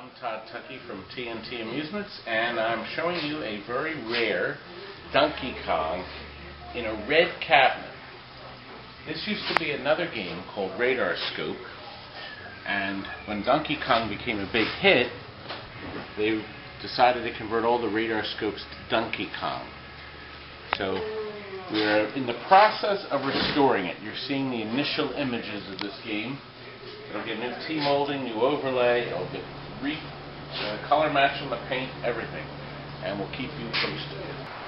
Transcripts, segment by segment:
I'm Todd Tuckey from TNT Amusements, and I'm showing you a very rare Donkey Kong in a red cabinet. This used to be another game called Radar Scope, and when Donkey Kong became a big hit, they decided to convert all the Radar Scopes to Donkey Kong. So we're in the process of restoring it. You're seeing the initial images of this game. It'll get new T-molding, new overlay, it'll get color match on the paint, everything. And we'll keep you posted.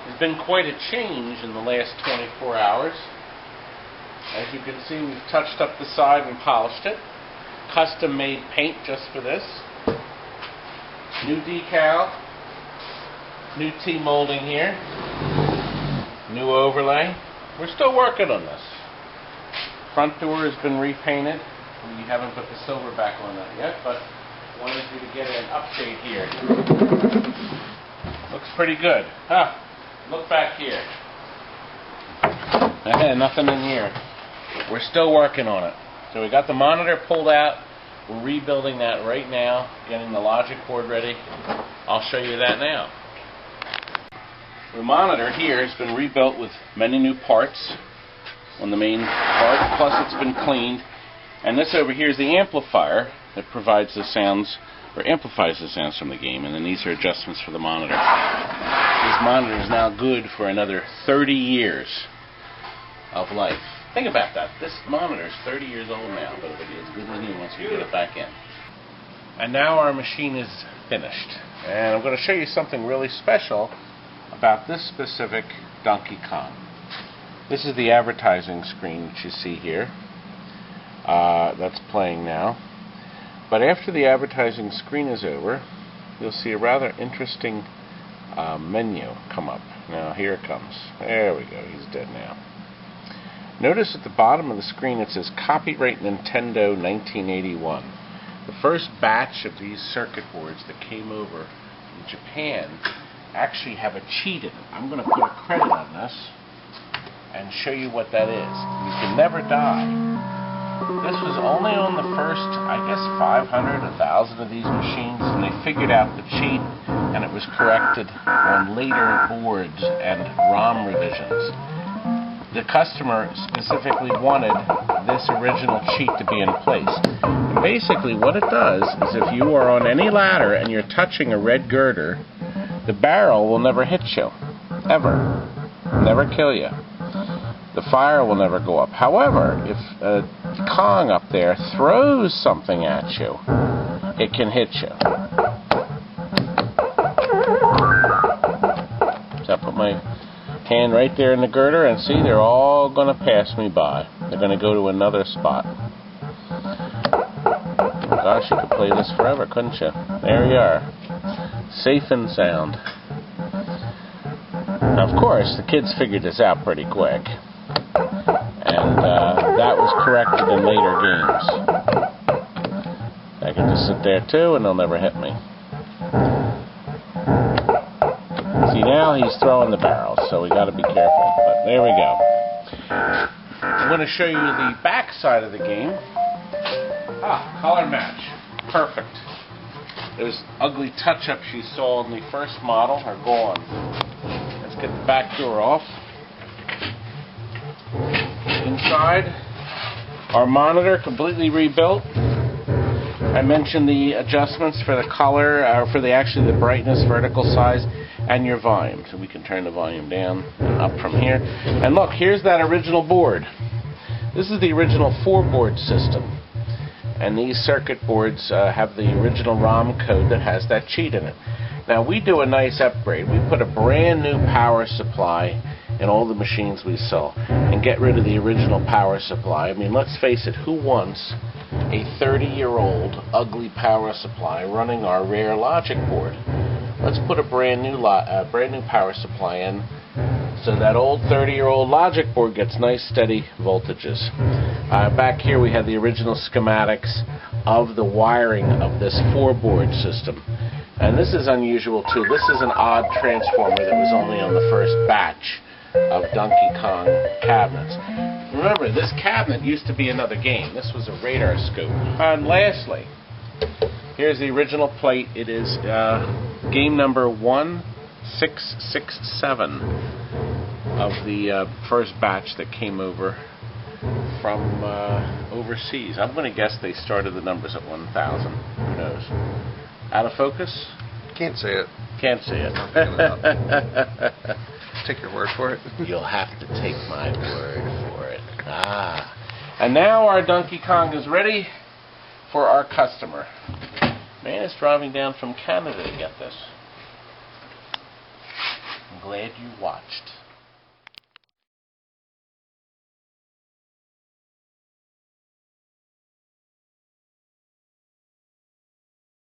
There's been quite a change in the last 24 hours. As you can see, we've touched up the side and polished it. Custom made paint just for this. New decal. New T-molding here. New overlay. We're still working on this. Front door has been repainted. We haven't put the silver back on that yet, but wanted you to get an update here. Looks pretty good. Look back here. Nothing in here. We're still working on it. So we got the monitor pulled out. We're rebuilding that right now, getting the logic board ready. I'll show you that now. The monitor here has been rebuilt with many new parts on the main part, plus it's been cleaned. And this over here is the amplifier that provides the sounds, or amplifies the sounds from the game, and then these are adjustments for the monitor. This monitor is now good for another 30 years of life. Think about that. This monitor is 30 years old now, but it'll be as good as new once we get it back in. And now our machine is finished. And I'm going to show you something really special about this specific Donkey Kong. This is the advertising screen that you see here. That's playing now. But after the advertising screen is over, you'll see a rather interesting menu come up. Now here it comes. There we go. He's dead now. Notice at the bottom of the screen it says Copyright Nintendo 1981. The first batch of these circuit boards that came over from Japan actually have a cheat in it. I'm going to put a credit on this and show you what that is. You can never die. This was only on the first, I guess, 500, 1,000 of these machines, and they figured out the cheat, and it was corrected on later boards and ROM revisions. The customer specifically wanted this original cheat to be in place. And basically what it does is if you are on any ladder and you're touching a red girder, the barrel will never hit you. Ever. Never kill you. The fire will never go up. However, if a Kong up there throws something at you, it can hit you. So I put my hand right there in the girder, and see, they're all going to pass me by. They're going to go to another spot. Oh gosh, you could play this forever, couldn't you? There you are. Safe and sound. Now, of course, the kids figured this out pretty quick. And that was corrected in later games. I can just sit there too and they'll never hit me. See, now he's throwing the barrels, so we got to be careful. But there we go. I'm going to show you the back side of the game. Color match. Perfect. Those ugly touch-ups you saw in the first model are gone. Let's get the back door off. Inside, our monitor completely rebuilt. I mentioned the adjustments for the color, actually the brightness, vertical size, and your volume. So we can turn the volume down and up from here. And look, here's that original board. This is the original 4-board system. And these circuit boards have the original ROM code that has that cheat in it. Now we do a nice upgrade. We put a brand new power supply in all the machines we sell and get rid of the original power supply. I mean, let's face it, who wants a 30-year-old ugly power supply running our rare logic board? Let's put a brand new power supply in so that old 30-year-old logic board gets nice steady voltages. Back here we have the original schematics of the wiring of this 4-board system. And this is unusual too. This is an odd transformer that was only on the first batch of Donkey Kong cabinets. Remember, this cabinet used to be another game. This was a radar scope. And lastly, Here's the original plate. It is game number 1667 of the first batch that came over from overseas. I'm going to guess they started the numbers at 1,000. Who knows? Out of focus? Can't say it. Can't see it. Take your word for it. You'll have to take my word for it. And now our Donkey Kong is ready for our customer. Man is driving down from Canada to get this. I'm glad you watched.